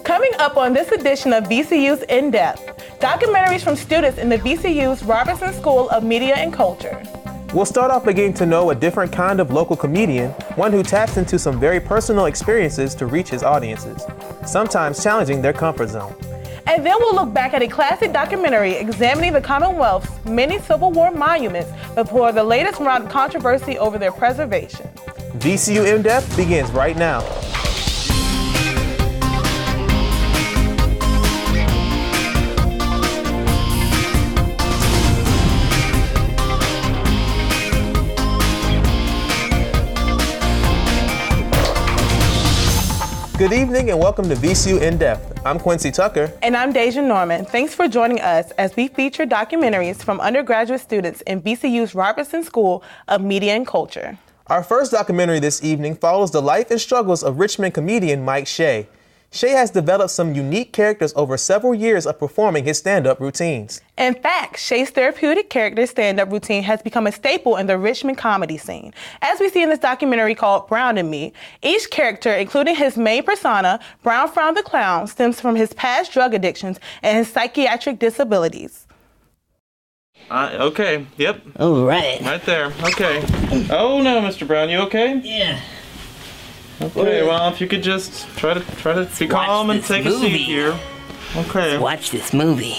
Coming up on this edition of VCU's InDept, documentaries from students in the VCU's Robertson School of Media and Culture. We'll start off by getting to know a different kind of local comedian, one who taps into some very personal experiences to reach his audiences, sometimes challenging their comfort zone. And then we'll look back at a classic documentary examining the Commonwealth's many Civil War monuments before the latest round of controversy over their preservation. VCU InDept begins right now. Good evening and welcome to VCU InDept. I'm Quincy Tucker. And I'm Deja Norman. Thanks for joining us as we feature documentaries from undergraduate students in VCU's Robertson School of Media and Culture. Our first documentary this evening follows the life and struggles of Richmond comedian Mike Shea. Shea has developed some unique characters over several years of performing his stand-up routines. In fact, Shea's therapeutic character stand-up routine has become a staple in the Richmond comedy scene. As we see in this documentary called Brown and Me, each character, including his main persona, Brown Frown the Clown, stems from his past drug addictions and his psychiatric disabilities. Okay, yep. All right. Right there, okay. Oh no, Mr. Brown, you okay? Yeah. Okay, well, if you could just try to be calm and take a seat here. Okay. Let's watch this movie.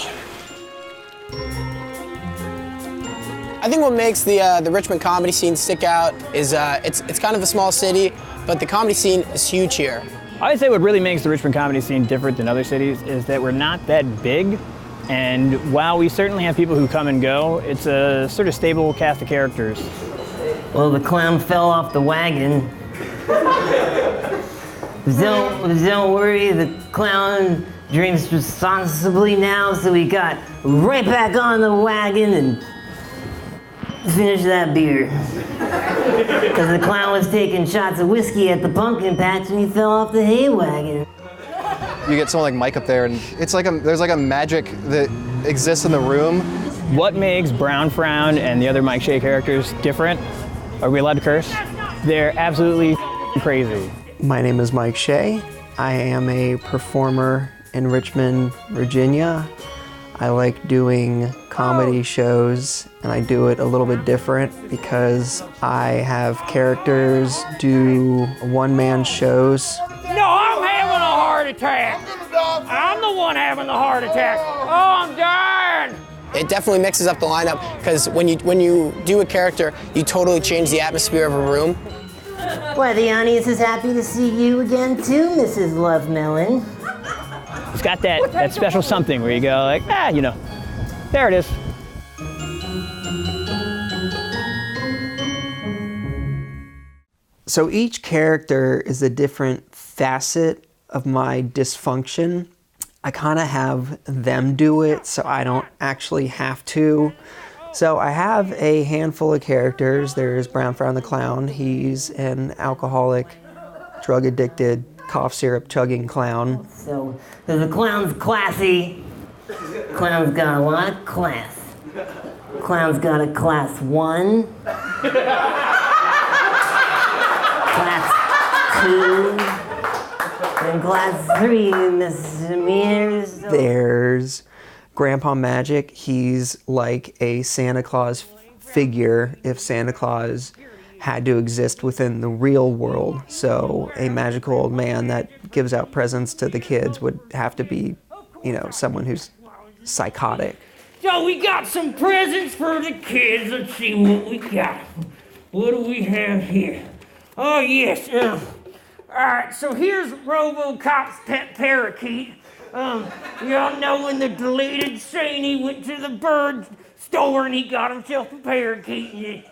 I think what makes the Richmond comedy scene stick out is it's kind of a small city, but the comedy scene is huge here. I'd say what really makes the Richmond comedy scene different than other cities is that we're not that big, and while we certainly have people who come and go, it's a sort of stable cast of characters. Well, the clown fell off the wagon. Don't worry, the clown drinks responsibly now, so we got right back on the wagon and finished that beer. Because the clown was taking shots of whiskey at the pumpkin patch and he fell off the hay wagon. You get someone like Mike up there and it's like there's like a magic that exists in the room. What makes Brown Frown and the other Mike Shea characters different? Are we allowed to curse? They're absolutely crazy. My name is Mike Shea. I am a performer in Richmond, Virginia. I like doing comedy shows, and I do it a little bit different because I have characters do one-man shows. No, I'm having a heart attack. I'm the one having the heart attack. Oh, I'm dying. It definitely mixes up the lineup because when you do a character, you totally change the atmosphere of a room. Why, the audience is happy to see you again too, Mrs. Lovemelon. It's got that special something where you go like, there it is. So each character is a different facet of my dysfunction. I kind of have them do it, so I don't actually have to. So I have a handful of characters. There's Brown Frown the Clown. He's an alcoholic, drug-addicted, cough syrup chugging clown. So the clown's classy. Clown's got a lot of class. Clown's got a class 1, class 2, and class 3 misdemeanors. There's Grandpa Magic. He's like a Santa Claus figure if Santa Claus had to exist within the real world. So a magical old man that gives out presents to the kids would have to be, someone who's psychotic. So we got some presents for the kids. Let's see what we got. What do we have here? Oh, yes. All right, so here's RoboCop's pet parakeet. Y'all know in the deleted scene he went to the bird store and he got himself a parakeet.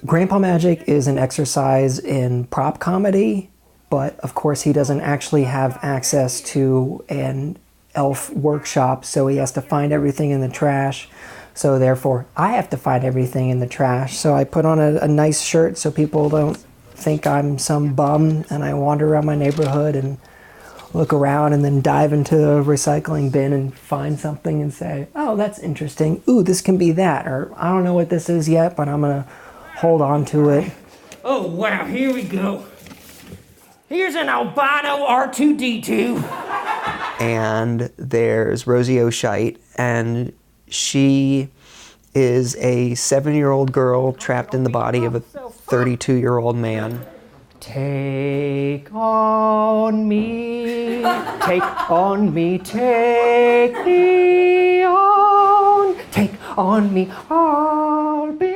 Grandpa Magic is an exercise in prop comedy, but of course he doesn't actually have access to an elf workshop, so he has to find everything in the trash. So therefore, I have to find everything in the trash. So I put on a nice shirt so people don't think I'm some bum, and I wander around my neighborhood and look around and then dive into the recycling bin and find something and say, oh, that's interesting. Ooh, this can be that. Or I don't know what this is yet, but I'm going to hold on to it. Oh, wow, here we go. Here's an albino R2-D2. and there's Rosie O'Shite, and she is a 7-year-old girl trapped in the body of a 32-year-old man. Take on me, take on me, take me on me, I'll be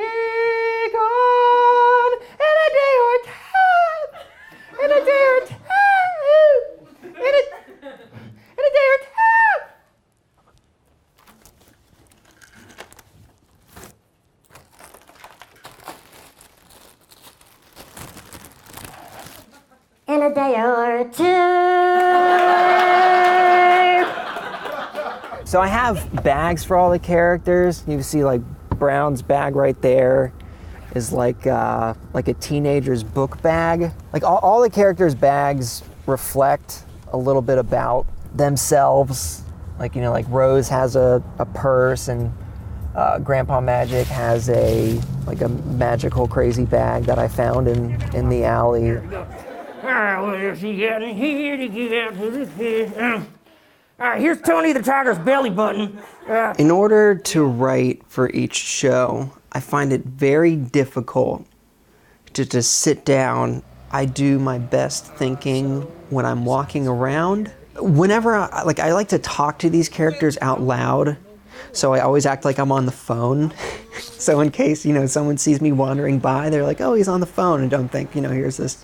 gone in a day or two, in a day or two, in a day or two. In a day or two. So I have bags for all the characters. You see like Brown's bag right there is like a teenager's book bag. Like all the characters' bags reflect a little bit about themselves. Like, you know, like Rose has a purse, and Grandpa Magic has a magical crazy bag that I found in the alley. All right, what else you got in here to give out to this kid? All right, here's Tony the Tiger's belly button. In order to write for each show, I find it very difficult to just sit down. I do my best thinking when I'm walking around. Whenever I like to talk to these characters out loud, so I always act like I'm on the phone. So in case, you know, someone sees me wandering by, they're like, oh, he's on the phone, and don't think, you know, here's this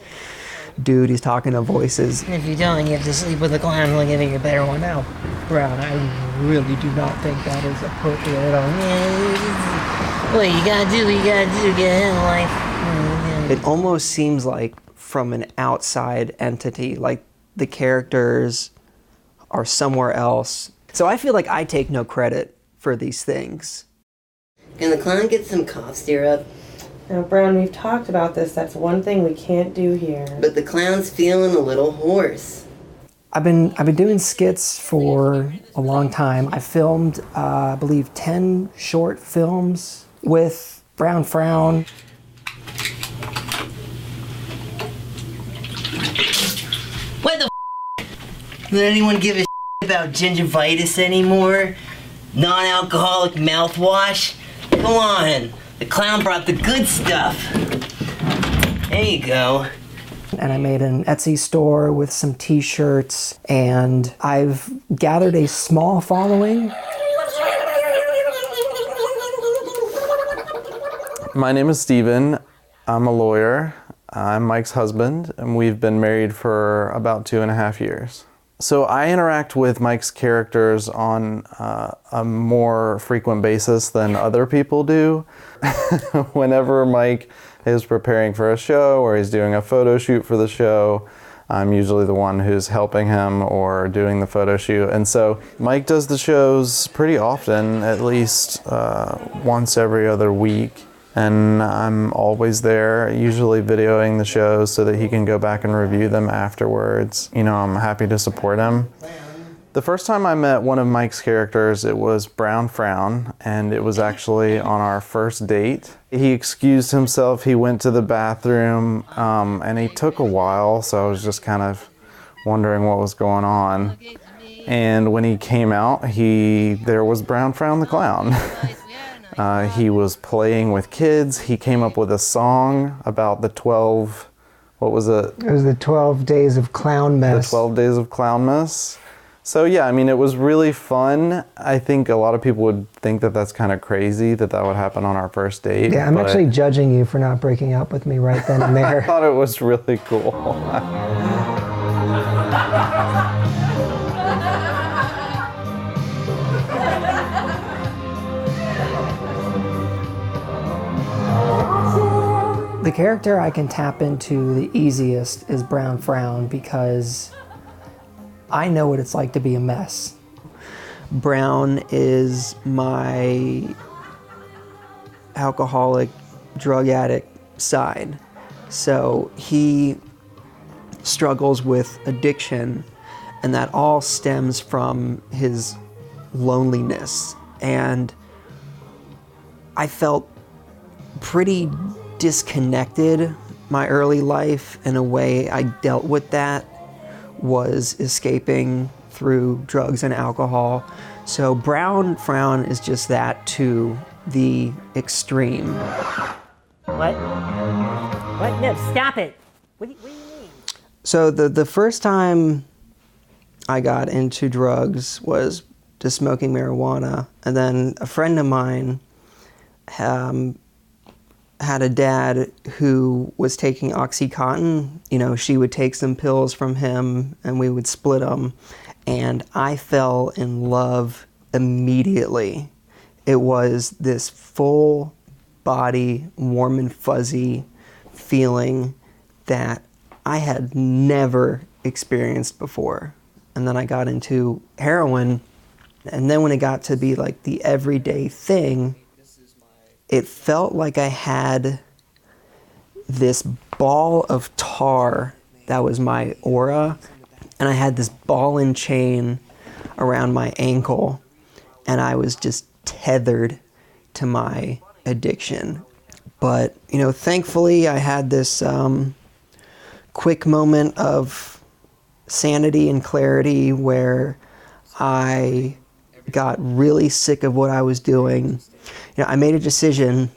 dude, he's talking to voices. If you don't, you have to sleep with a clown. We'll give you a better one now. Brown, I really do not think that is appropriate at all. Yeah, what you gotta do, get in life. It almost seems like from an outside entity, like the characters are somewhere else. So I feel like I take no credit for these things. Can the clown get some cough syrup? Now, Brown, we've talked about this. That's one thing we can't do here. But the clown's feeling a little hoarse. I've been doing skits for a long time. I filmed, I believe, 10 short films with Brown Frown. What the f***? Does anyone give a shit about gingivitis anymore? Non-alcoholic mouthwash? Come on. The clown brought the good stuff. There you go. And I made an Etsy store with some t-shirts, and I've gathered a small following. My name is Steven. I'm a lawyer. I'm Mike's husband, and we've been married for about 2.5 years. So I interact with Mike's characters on a more frequent basis than other people do. Whenever Mike is preparing for a show or he's doing a photo shoot for the show, I'm usually the one who's helping him or doing the photo shoot. And so Mike does the shows pretty often, at least once every other week. And I'm always there, usually videoing the shows so that he can go back and review them afterwards. You know, I'm happy to support him. The first time I met one of Mike's characters, it was Brown Frown, and it was actually on our first date. He excused himself, he went to the bathroom, and he took a while, so I was just kind of wondering what was going on. And when he came out, there was Brown Frown the clown. He was playing with kids. He came up with a song about the 12, what was it? It was the 12 Days of Clown Mess. The 12 Days of Clown Mess. So yeah, I mean, it was really fun. I think a lot of people would think that that's kind of crazy that would happen on our first date. Yeah, I'm actually judging you for not breaking up with me right then and there. I thought it was really cool. The character I can tap into the easiest is Brown Frown because I know what it's like to be a mess. Brown is my alcoholic, drug addict side. So he struggles with addiction, and that all stems from his loneliness. And I felt pretty disconnected my early life, and a way I dealt with that was escaping through drugs and alcohol. So Brown Frown is just that to the extreme. What? What? No, stop it. What do you mean? So the first time I got into drugs was just smoking marijuana. And then a friend of mine had a dad who was taking OxyContin. You know, she would take some pills from him and we would split them. And I fell in love immediately. It was this full body, warm and fuzzy feeling that I had never experienced before. And then I got into heroin. And then when it got to be like the everyday thing, it felt like I had this ball of tar that was my aura, and I had this ball and chain around my ankle, and I was just tethered to my addiction. But, you know, thankfully I had this quick moment of sanity and clarity where I got really sick of what I was doing. You know, I made a decision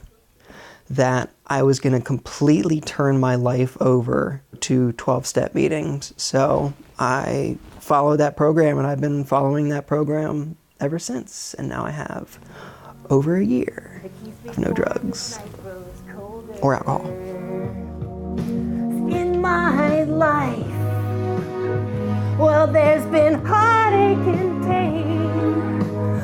that I was going to completely turn my life over to 12-step meetings. So I followed that program, and I've been following that program ever since. And now I have over a year of no drugs or alcohol. In my life, well, there's been heartache and pain.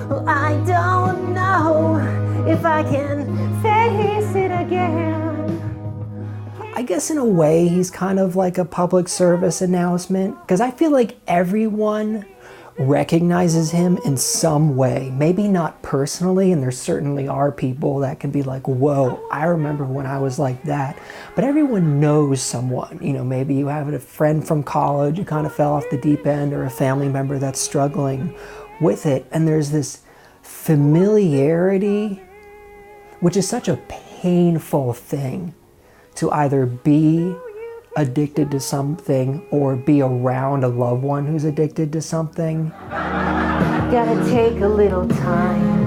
Well, I don't know if I can face it again. I guess in a way he's kind of like a public service announcement, because I feel like everyone recognizes him in some way. Maybe not personally, and there certainly are people that can be like, whoa, I remember when I was like that. But everyone knows someone. You know, maybe you have a friend from college who kind of fell off the deep end, or a family member that's struggling with it. And there's this familiarity, which is such a painful thing, to either be addicted to something or be around a loved one who's addicted to something. Gotta take a little time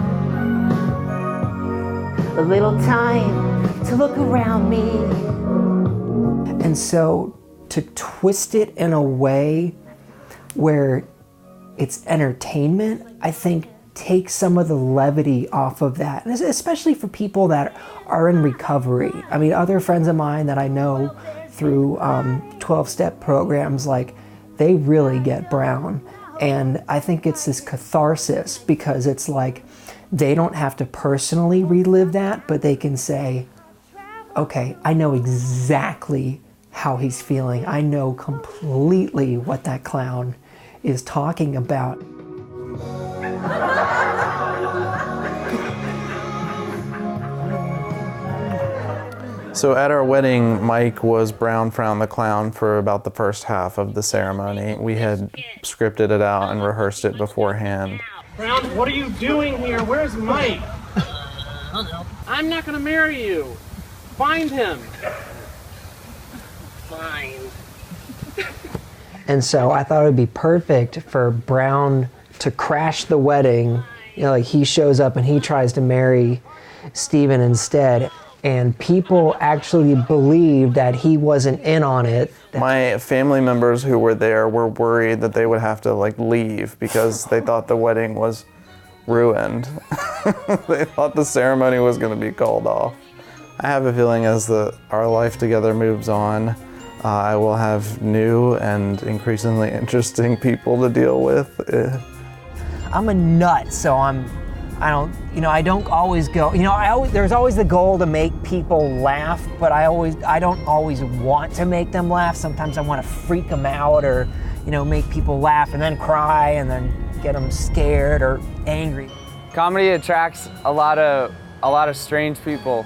to look around me. And so to twist it in a way where it's entertainment, I think takes some of the levity off of that, and especially for people that are in recovery. I mean, other friends of mine that I know through 12-step programs, like, they really get Brown. And I think it's this catharsis, because it's like they don't have to personally relive that, but they can say, okay, I know exactly how he's feeling. I know completely what that clown is talking about. So at our wedding, Mike was Brown Frown the Clown for about the first half of the ceremony. We had scripted it out and rehearsed it beforehand. Brown, what are you doing here? Where's Mike? I'm not gonna marry you. Find him. Fine. And so I thought it would be perfect for Brown to crash the wedding. You know, like, he shows up and he tries to marry Steven instead. And people actually believed that he wasn't in on it. My family members who were there were worried that they would have to leave because they thought the wedding was ruined. They thought the ceremony was going to be called off. I have a feeling as our life together moves on, I will have new and increasingly interesting people to deal with. I'm a nut, so I don't always go, there's always the goal to make people laugh, but I don't always want to make them laugh. Sometimes I want to freak them out, or, make people laugh and then cry and then get them scared or angry. Comedy attracts a lot of strange people.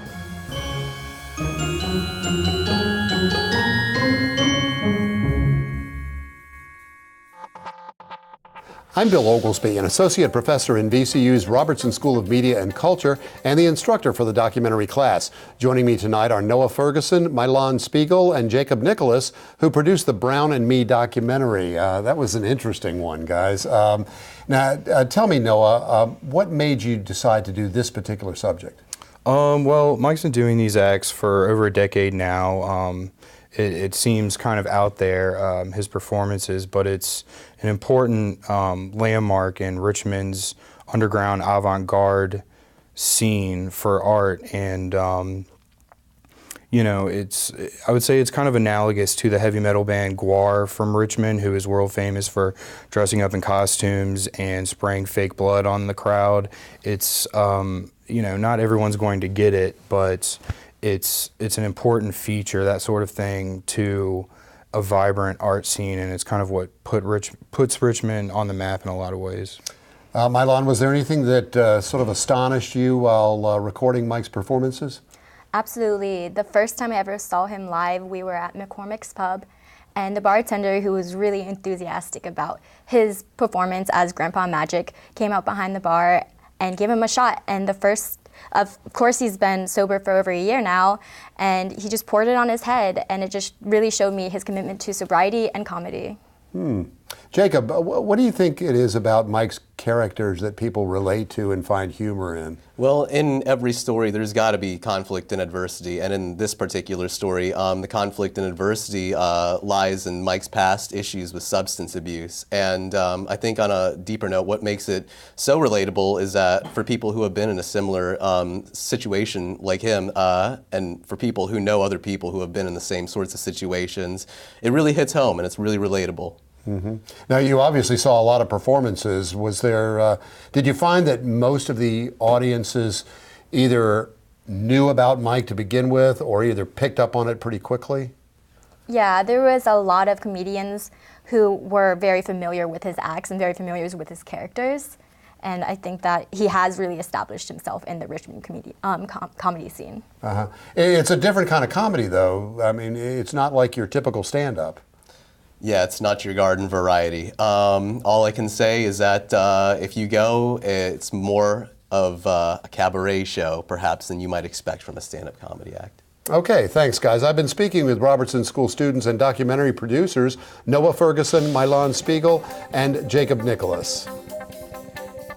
I'm Bill Oglesby, an associate professor in VCU's Robertson School of Media and Culture and the instructor for the documentary class. Joining me tonight are Noah Ferguson, Milan Spiegel, and Jacob Nicholas, who produced the Brown and Me documentary. That was an interesting one, guys. Now, tell me, Noah, what made you decide to do this particular subject? Well, Mike's been doing these acts for over a decade now. It seems kind of out there, his performances, but it's an important landmark in Richmond's underground avant-garde scene for art. And, you know, I would say it's kind of analogous to the heavy metal band Gwar from Richmond, who is world famous for dressing up in costumes and spraying fake blood on the crowd. It's, you know, not everyone's going to get it, but it's an important feature, that sort of thing, to a vibrant art scene, and it's kind of what puts Richmond on the map in a lot of ways. Milan, was there anything that sort of astonished you while recording Mike's performances? Absolutely. The first time I ever saw him live, we were at McCormick's Pub, and the bartender, who was really enthusiastic about his performance as Grandpa Magic, came out behind the bar and gave him a shot. And of course, he's been sober for over a year now, and he just poured it on his head, and it just really showed me his commitment to sobriety and comedy. Jacob, what do you think it is about Mike's characters that people relate to and find humor in? Well, in every story, there's got to be conflict and adversity. And in this particular story, the conflict and adversity lies in Mike's past issues with substance abuse. And I think on a deeper note, what makes it so relatable is that for people who have been in a similar situation like him, and for people who know other people who have been in the same sorts of situations, it really hits home and it's really relatable. Now, you obviously saw a lot of performances. Was there? Did you find that most of the audiences either knew about Mike to begin with, or either picked up on it pretty quickly? Yeah, there was a lot of comedians who were very familiar with his acts and very familiar with his characters, and I think that he has really established himself in the Richmond comedy scene. It's a different kind of comedy, though. I mean, it's not like your typical stand-up. Yeah, it's not your garden variety. All I can say is that if you go, it's more of a cabaret show, perhaps, than you might expect from a stand-up comedy act. Okay, thanks, guys. I've been speaking with Robertson School students and documentary producers Noah Ferguson, Milan Spiegel, and Jacob Nicholas.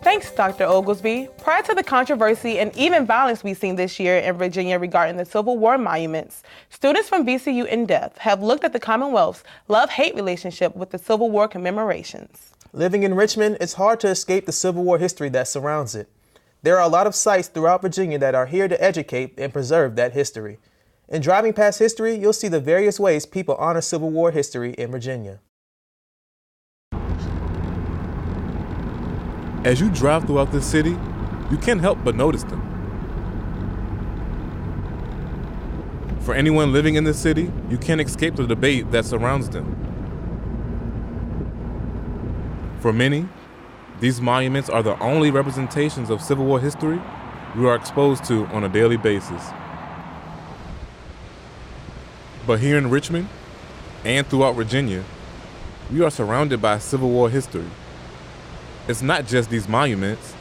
Thanks, Dr. Oglesby. Prior to the controversy and even violence we've seen this year in Virginia regarding the Civil War monuments, students from VCU InDept have looked at the Commonwealth's love-hate relationship with the Civil War commemorations. Living in Richmond, it's hard to escape the Civil War history that surrounds it. There are a lot of sites throughout Virginia that are here to educate and preserve that history. In driving past history, you'll see the various ways people honor Civil War history in Virginia. As you drive throughout the city, you can't help but notice them. For anyone living in the city, you can't escape the debate that surrounds them. For many, these monuments are the only representations of Civil War history we are exposed to on a daily basis. But here in Richmond, and throughout Virginia, we are surrounded by Civil War history. It's not just these monuments.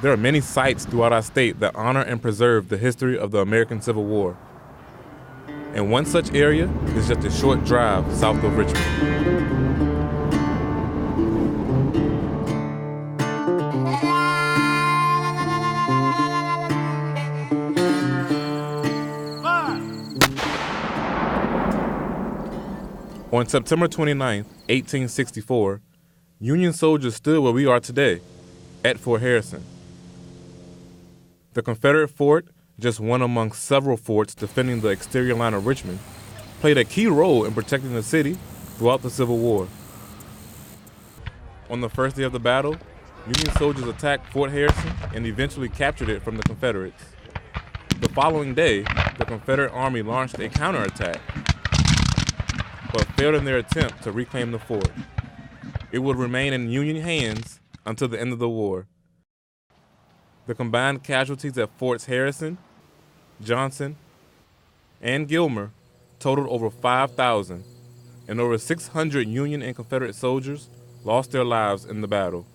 There are many sites throughout our state that honor and preserve the history of the American Civil War. And one such area is just a short drive south of Richmond. On September 29, 1864, Union soldiers stood where we are today, at Fort Harrison. The Confederate fort, just one among several forts defending the exterior line of Richmond, played a key role in protecting the city throughout the Civil War. On the first day of the battle, Union soldiers attacked Fort Harrison and eventually captured it from the Confederates. The following day, the Confederate Army launched a counterattack, but failed in their attempt to reclaim the fort. It would remain in Union hands until the end of the war. The combined casualties at Forts Harrison, Johnson, and Gilmer totaled over 5,000, and over 600 Union and Confederate soldiers lost their lives in the battle.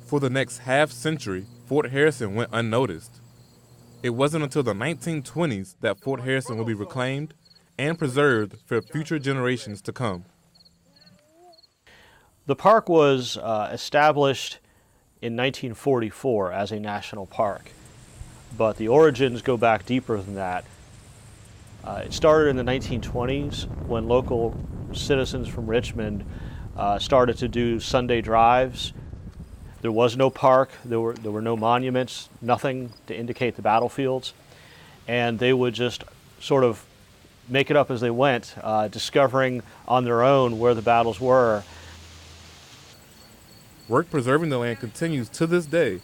For the next half-century, Fort Harrison went unnoticed. It wasn't until the 1920s that Fort Harrison would be reclaimed and preserved for future generations to come. The park was established in 1944 as a national park, but the origins go back deeper than that. It started in the 1920s when local citizens from Richmond started to do Sunday drives. There was no park, there were no monuments, nothing to indicate the battlefields, and they would just sort of make it up as they went, discovering on their own where the battles were. Work preserving the land continues to this day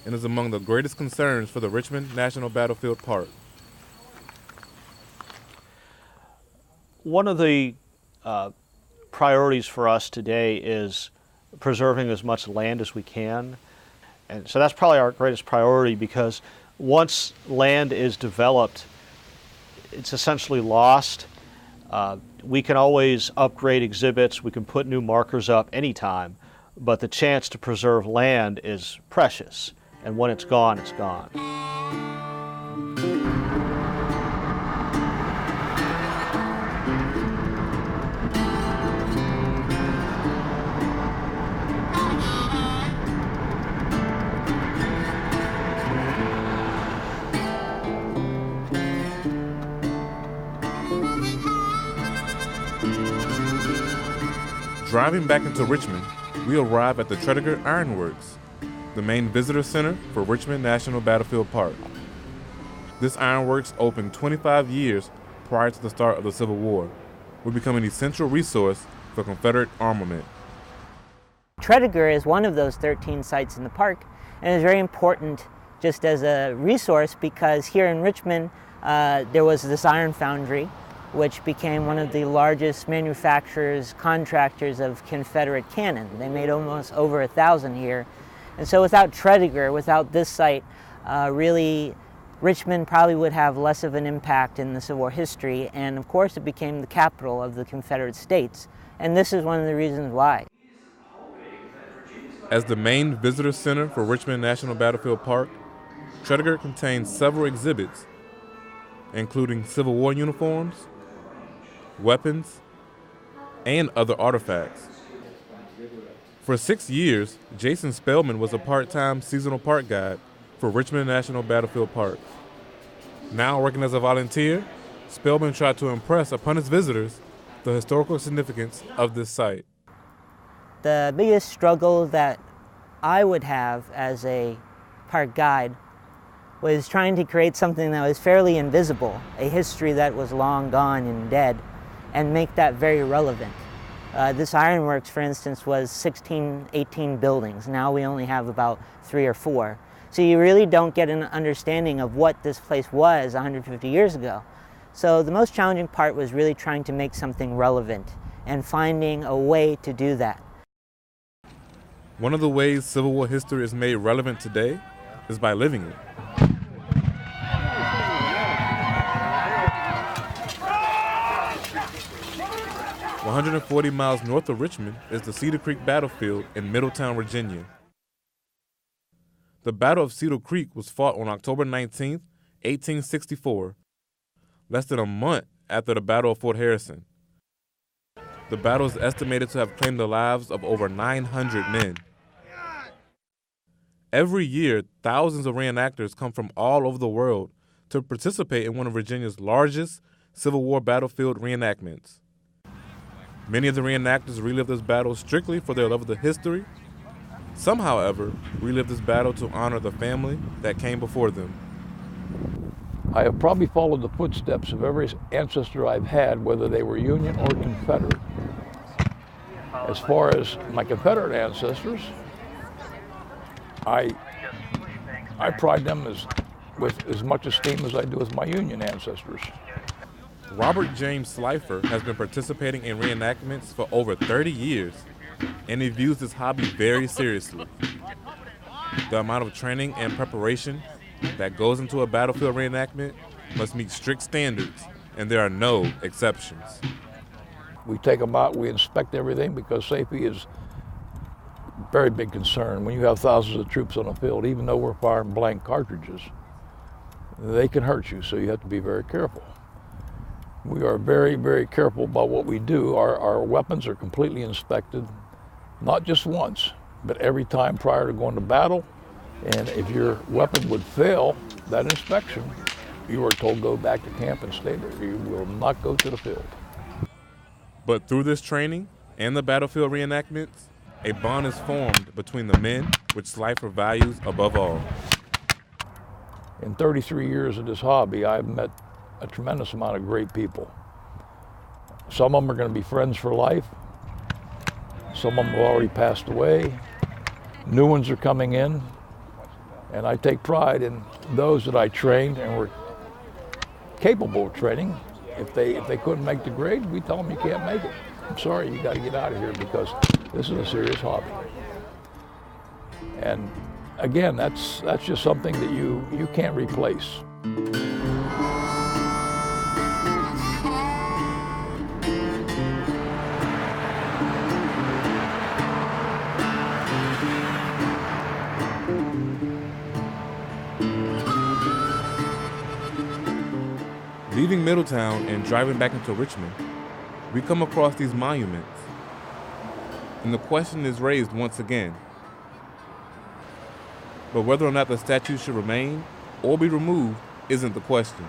and is among the greatest concerns for the Richmond National Battlefield Park. One of the priorities for us today is preserving as much land as we can. And so that's probably our greatest priority, because once land is developed, it's essentially lost. We can always upgrade exhibits, we can put new markers up anytime, but the chance to preserve land is precious, and when it's gone, it's gone. Driving back into Richmond, we arrive at the Tredegar Iron Works, the main visitor center for Richmond National Battlefield Park. This ironworks opened 25 years prior to the start of the Civil War, would become an essential resource for Confederate armament. Tredegar is one of those 13 sites in the park, and is very important just as a resource because here in Richmond there was this iron foundry which became one of the largest manufacturers, contractors of Confederate cannon. They made almost over 1,000 here. And so without Tredegar, without this site, really Richmond probably would have less of an impact in the Civil War history, and of course it became the capital of the Confederate States. And this is one of the reasons why. As the main visitor center for Richmond National Battlefield Park, Tredegar contains several exhibits, including Civil War uniforms, weapons, and other artifacts. For 6 years, Jason Spellman was a part-time seasonal park guide for Richmond National Battlefield Park. Now working as a volunteer, Spellman tried to impress upon his visitors the historical significance of this site. The biggest struggle that I would have as a park guide was trying to create something that was fairly invisible, a history that was long gone and dead, and make that very relevant. This ironworks, for instance, was 16, 18 buildings. Now we only have about 3 or 4. So you really don't get an understanding of what this place was 150 years ago. So the most challenging part was really trying to make something relevant and finding a way to do that. One of the ways Civil War history is made relevant today is by living it. 140 miles north of Richmond is the Cedar Creek Battlefield in Middletown, Virginia. The Battle of Cedar Creek was fought on October 19, 1864, less than a month after the Battle of Fort Harrison. The battle is estimated to have claimed the lives of over 900 men. Every year, thousands of reenactors come from all over the world to participate in one of Virginia's largest Civil War battlefield reenactments. Many of the reenactors relive this battle strictly for their love of the history. Some, however, relive this battle to honor the family that came before them. I have probably followed the footsteps of every ancestor I've had, whether they were Union or Confederate. As far as my Confederate ancestors, I pride them with as much esteem as I do with my Union ancestors. Robert James Slifer has been participating in reenactments for over 30 years, and he views this hobby very seriously. The amount of training and preparation that goes into a battlefield reenactment must meet strict standards, and there are no exceptions. We take them out, we inspect everything because safety is a very big concern. When you have thousands of troops on a field, even though we're firing blank cartridges, they can hurt you, so you have to be very careful. We are very, very careful about what we do. Our weapons are completely inspected, not just once, but every time prior to going to battle. And if your weapon would fail that inspection, you are told go back to camp and stay there. You will not go to the field. But through this training and the battlefield reenactments, a bond is formed between the men, which Slifer values above all. In 33 years of this hobby, I've met a tremendous amount of great people. Some of them are going to be friends for life. Some of them have already passed away. New ones are coming in. And I take pride in those that I trained and were capable of training. If they couldn't make the grade, we tell them you can't make it. I'm sorry, you got to get out of here because this is a serious hobby. And again, that's just something that you can't replace. Leaving Middletown and driving back into Richmond, we come across these monuments. And the question is raised once again. But whether or not the statue should remain or be removed isn't the question.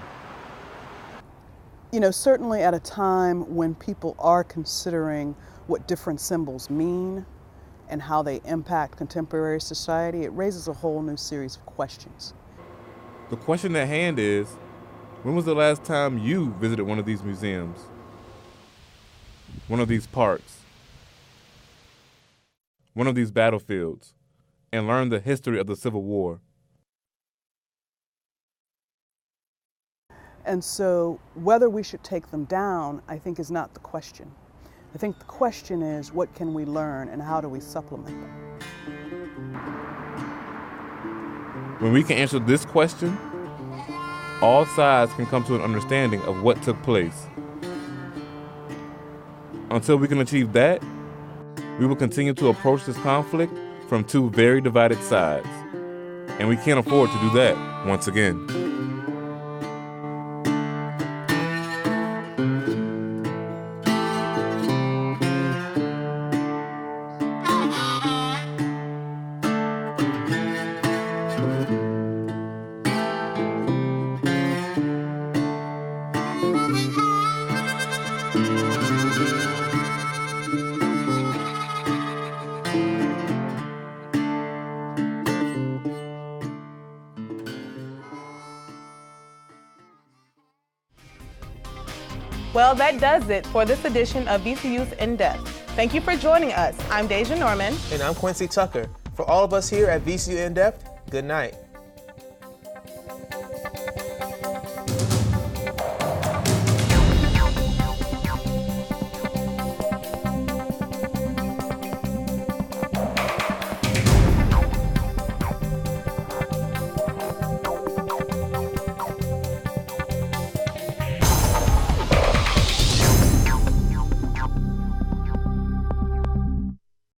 You know, certainly at a time when people are considering what different symbols mean and how they impact contemporary society, it raises a whole new series of questions. The question at hand is, when was the last time you visited one of these museums? One of these parks? One of these battlefields? And learned the history of the Civil War? And so whether we should take them down, I think, is not the question. I think the question is, what can we learn and how do we supplement them? When we can answer this question, all sides can come to an understanding of what took place. Until we can achieve that, we will continue to approach this conflict from two very divided sides. And we can't afford to do that once again. Well, that does it for this edition of VCU's InDept. Thank you for joining us. I'm Deja Norman. And I'm Quincy Tucker. For all of us here at VCU InDept, good night.